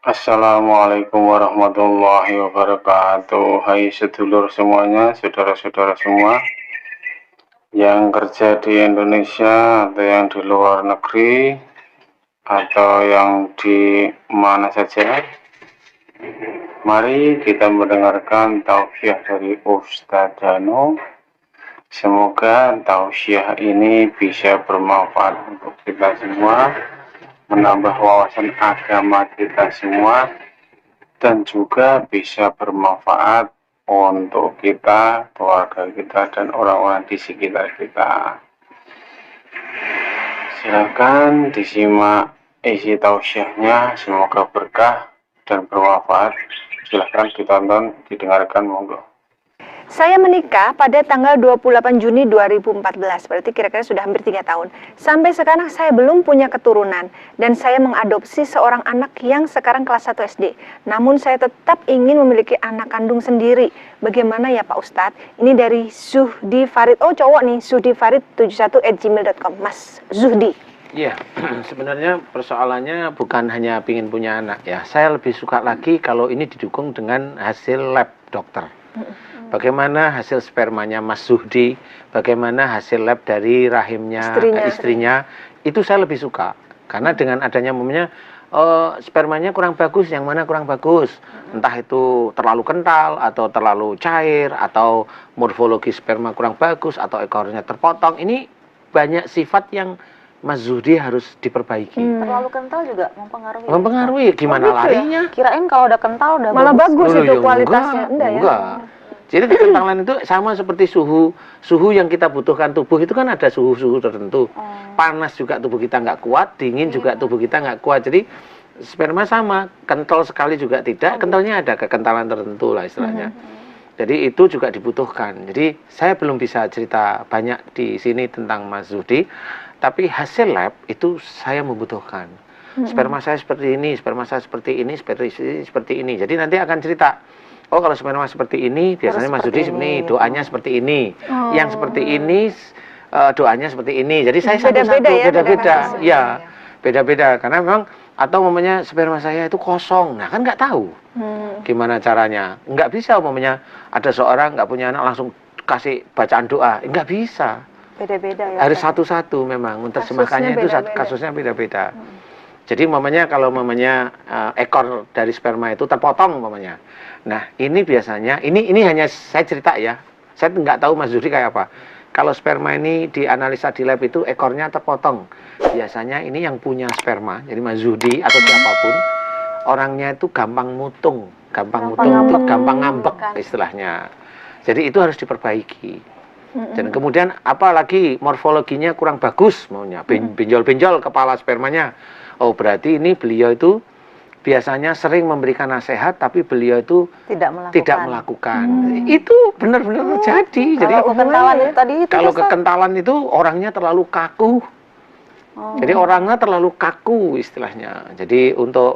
Assalamualaikum warahmatullahi wabarakatuh. Hai sedulur semuanya, saudara-saudara semua yang kerja di Indonesia atau yang di luar negeri atau yang di mana saja. Mari kita mendengarkan tausiah dari Ustadz Dano. Semoga tausiah ini bisa bermanfaat untuk kita semua, menambah wawasan agama kita semua, dan juga bisa bermanfaat untuk kita, keluarga kita, dan orang-orang di sekitar kita. Silakan disimak isi tausiahnya, semoga berkah dan bermanfaat. Silakan ditonton, didengarkan, monggo. Saya menikah pada tanggal 28 Juni 2014, berarti kira-kira sudah hampir 3 tahun. Sampai sekarang saya belum punya keturunan, dan saya mengadopsi seorang anak yang sekarang kelas 1 SD. Namun saya tetap ingin memiliki anak kandung sendiri. Bagaimana ya Pak Ustadz? Ini dari Zuhdi Farid, oh cowok nih, Zuhdi Farid 71@gmail.com, Mas Zuhdi. Iya, sebenarnya persoalannya bukan hanya ingin punya anak ya. Saya lebih suka lagi kalau ini didukung dengan hasil lab dokter. Bagaimana hasil spermanya Mas Zuhdi, bagaimana hasil lab dari rahimnya istrinya, itu saya lebih suka. Karena dengan adanya momennya spermanya kurang bagus, yang mana kurang bagus. Entah itu terlalu kental, atau terlalu cair, atau morfologi sperma kurang bagus, atau ekornya terpotong. Ini banyak sifat yang Mas Zuhdi harus diperbaiki. Terlalu kental juga mempengaruhi. Mempengaruhi, gimana larinya? Kirain kalau udah kental udah malah bagus Loh, itu ya kualitasnya. Enggak. Jadi kekentalan itu sama seperti suhu yang kita butuhkan tubuh itu kan ada suhu tertentu. Panas juga tubuh kita nggak kuat, dingin juga tubuh kita nggak kuat. Jadi sperma sama, kental sekali juga tidak, kentalnya ada kekentalan tertentu lah istilahnya. Jadi itu juga dibutuhkan. Jadi saya belum bisa cerita banyak di sini tentang Mas Zuhdi, tapi hasil lab itu saya membutuhkan. Sperma saya seperti ini, sperma saya seperti ini, seperti ini. Jadi nanti akan cerita. Oh kalau sperma seperti ini, biasanya Mas Zuhdi seperti ini, doanya seperti ini. Yang seperti ini, doanya seperti ini. Jadi saya satu-satu, beda-beda. Ya, beda-beda. Karena memang, atau umumnya sperma saya itu kosong. Nah kan nggak tahu gimana caranya. Nggak bisa umumnya ada seorang nggak punya anak langsung kasih bacaan doa. Nggak bisa. beda-beda ya. Harus satu-satu memang. Menerjemahkannya itu kasusnya beda-beda. Jadi umpamanya kalau umpamanya ekor dari sperma itu terpotong umpamanya. Nah, ini biasanya ini hanya saya cerita ya. Saya nggak tahu Mas Zuhdi kayak apa. Kalau sperma ini dianalisa di lab itu ekornya terpotong. Biasanya ini yang punya sperma, jadi Mas Zuhdi atau siapapun, orangnya itu gampang mutung, gampang ngambek istilahnya. Jadi itu harus diperbaiki. Dan kemudian apalagi morfologinya kurang bagus maunya, benjol-benjol kepala spermanya. Oh berarti ini beliau itu biasanya sering memberikan nasihat, tapi beliau itu tidak melakukan. Itu benar-benar terjadi. Jadi kalau kekentalan itu orangnya terlalu kaku. Jadi orangnya terlalu kaku istilahnya. Jadi untuk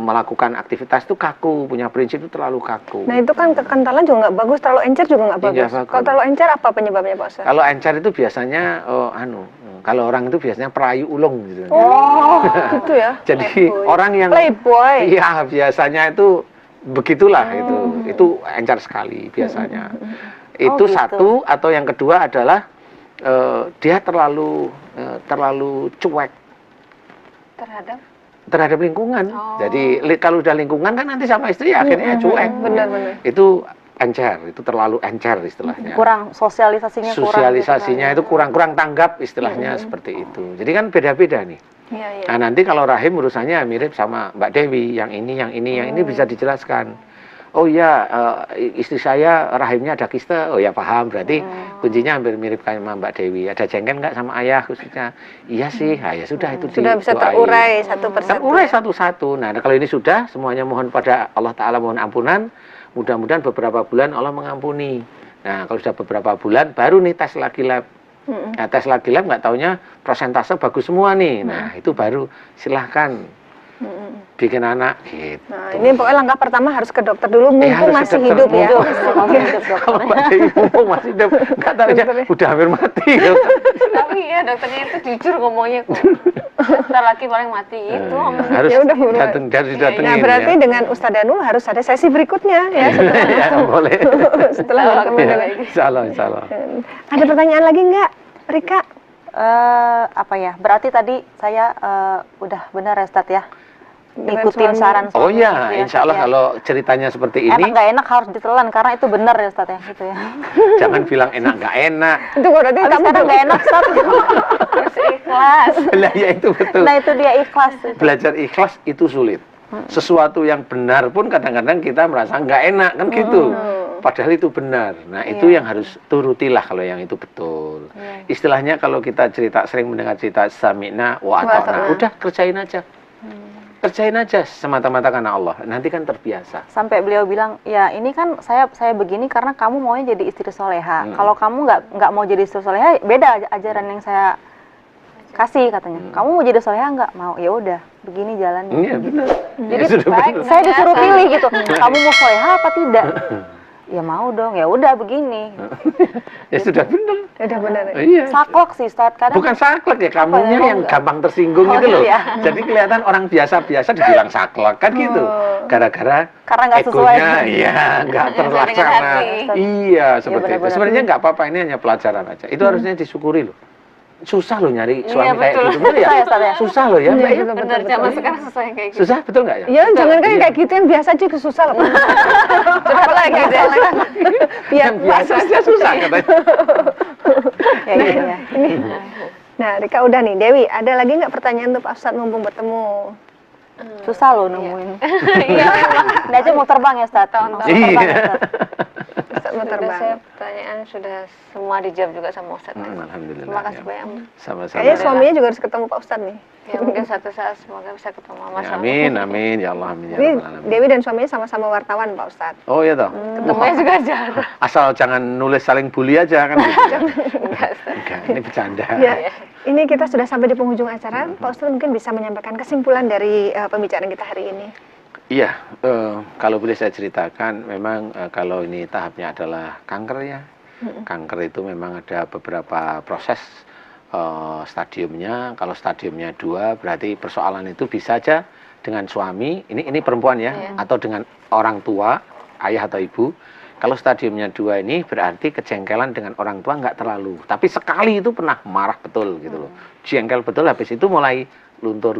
melakukan aktivitas itu kaku, punya prinsip itu terlalu kaku. Nah itu kan kekentalan juga nggak bagus, terlalu encer juga nggak bagus. Kalau terlalu encer apa penyebabnya Pak Ustadz? Kalau encer itu biasanya kalau orang itu biasanya perayu ulung gitu. Oh, gitu ya. Jadi orang yang playboy. Iya, biasanya itu begitulah itu encer sekali biasanya. Itu gitu. Satu, atau yang kedua adalah dia terlalu cuek terhadap lingkungan. Jadi kalau udah lingkungan kan nanti sama istri akhirnya cuek. Benar-benar. Itu encer, itu terlalu encer istilahnya. Kurang sosialisasinya itu kurang tanggap istilahnya seperti itu. Jadi kan beda-beda nih. Iya. Nah nanti kalau rahim urusannya mirip sama Mbak Dewi, yang ini bisa dijelaskan. Oh iya, istri saya rahimnya ada kiste. Oh ya paham, berarti kuncinya hampir mirip kayak sama Mbak Dewi. Ada jengkel nggak sama ayah khususnya? Iya sih, ya sudah itu sudah bisa terurai satu persatu. Terurai satu-satu. Nah kalau ini sudah, semuanya mohon pada Allah Ta'ala mohon ampunan. Mudah-mudahan beberapa bulan Allah mengampuni. Nah kalau sudah beberapa bulan, baru nih tes lagi lab. Nah tes lagi lab nggak taunya prosentase bagus semua nih. Nah itu baru silahkan bikin anak gitu. Nah, ini pokoknya langkah pertama harus ke dokter dulu, mumpung masih hidup ya. Kalau masih mumpung masih hidup, nggak tahu ya, udah hampir mati. Tapi ya dokternya itu jujur ngomongnya kok. Ntar laki paling mati gitu. Harus Ya udah, buruan. harus datengin Nah, berarti ya. dengan Ustadz Danul harus ada sesi berikutnya ya setelah Ya, itu. boleh. Setelah bertemu Ya, dengan insya Allah. Ada pertanyaan lagi nggak, Rika? Apa ya? Berarti tadi saya udah benar ya Ustadz ya? Dengan Ikutin suami. saran Oh suami iya, gitu ya, insya Allah Ustadz, ya. kalau ceritanya seperti ini, Enak nggak enak harus ditelan karena itu benar ya Ustadz ya gitu ya. jangan bilang enak nggak enak. Itu berarti Tapi kamu sekarang nggak enak Ustadz. Harus ikhlas. Lah ya itu betul. Nah itu dia ikhlas. Itu. Belajar ikhlas itu sulit. Sesuatu yang benar pun kadang-kadang kita merasa nggak enak kan gitu. Padahal itu benar. Nah itu Iya. yang harus turutilah kalau yang itu betul. Iya. Istilahnya kalau kita cerita sering mendengar cerita sami'na wa ata'na, ata'na. udah kerjain aja. Kerjain aja semata-mata karena Allah. Nanti kan terbiasa. Sampai beliau bilang, ya ini kan saya begini karena kamu maunya jadi istri soleha. Kalau kamu nggak mau jadi istri soleha, beda ajaran yang saya kasih katanya. Kamu mau jadi soleha nggak mau? Ya udah, begini jalannya. Iya benar. Jadi Ya, sudah benar. saya disuruh pilih gitu. Kamu mau soleha apa tidak? Ya mau dong. Ya udah begini. Ya sudah benar. udah benar. Iya. Saklek sih Ustadz kadang. Bukan saklek ya, kamunya Apa ya, yang enggak? gampang tersinggung Oh, gitu loh. iya. Jadi kelihatan orang biasa-biasa dibilang saklek kan gitu. Gara-gara Karena nggak sesuai. egonya, iya, nggak Dengan terlaksana. hati. Iya, seperti itu. benar-benar. Sebenarnya nggak apa-apa, ini hanya pelajaran aja. Itu harusnya disyukuri loh. Susah loh nyari suami kayak betul. gitu. Bener ya? Susah ya, Ustaz, ya? Susah loh ya, Mbak. ya? Bener, zaman sekarang susah yang kayak gitu. Susah, betul nggak ya? Ya, jangan kan Iya. kayak gitu yang biasa juga susah loh. Apalagi Biar Yang biasa aja susah katanya. Ya, iya, iya. Nah, Rika udah nih. Dewi, ada lagi nggak pertanyaan untuk Pak Ustadz mumpung bertemu? Susah loh nemuin. Iya. Ini aja mau terbang ya Ustadz. Tahun-tahun. Langsung terbang ya, Iya. Ustadz. Ustadz mau Sudah terbang. saya pertanyaan sudah semua dijawab juga sama Ustadz. Alhamdulillah. Terima kasih ya. banyak. Sama-sama. Kayaknya suaminya juga harus ketemu Pak Ustadz nih. Ya mungkin suatu saat semoga bisa ketemu Mas. Ya, amin, amin. Ya Allah, amin. Ya Ini Rabbal Alamin. Dewi dan suaminya sama-sama wartawan Pak Ustadz. Oh iya toh. Ketemunya juga jarang. Asal jangan nulis saling bully aja kan gitu. ya. Enggak, Ustadz. Enggak, ini bercanda. Ya, ini kita sudah sampai di penghujung acara. Pak Ustadz mungkin bisa menyampaikan kesimpulan dari pembicaraan kita hari ini. Iya, kalau boleh saya ceritakan, memang kalau ini tahapnya adalah kanker ya. Kanker itu memang ada beberapa proses stadiumnya. Kalau stadiumnya 2, berarti persoalan itu bisa aja dengan suami, ini perempuan ya, atau dengan orang tua, ayah atau ibu. Kalau stadiumnya 2 ini berarti kejengkelan dengan orang tua nggak terlalu. Tapi sekali itu pernah marah betul gitu loh. Jengkel betul, habis itu mulai luntur,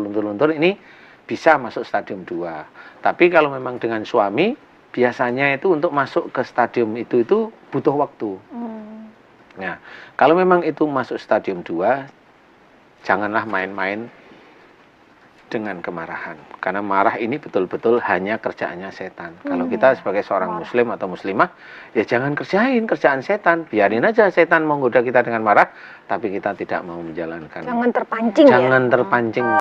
ini bisa masuk stadium 2. Tapi kalau memang dengan suami, biasanya itu untuk masuk ke stadium itu butuh waktu. Nah, kalau memang itu masuk stadium 2, janganlah main-main dengan kemarahan. Karena marah ini betul-betul hanya kerjaannya setan. Kalau kita sebagai seorang muslim atau muslimah, ya jangan kerjain kerjaan setan. Biarin aja setan menggoda kita dengan marah, tapi kita tidak mau menjalankan. Jangan terpancing ya. Jangan terpancing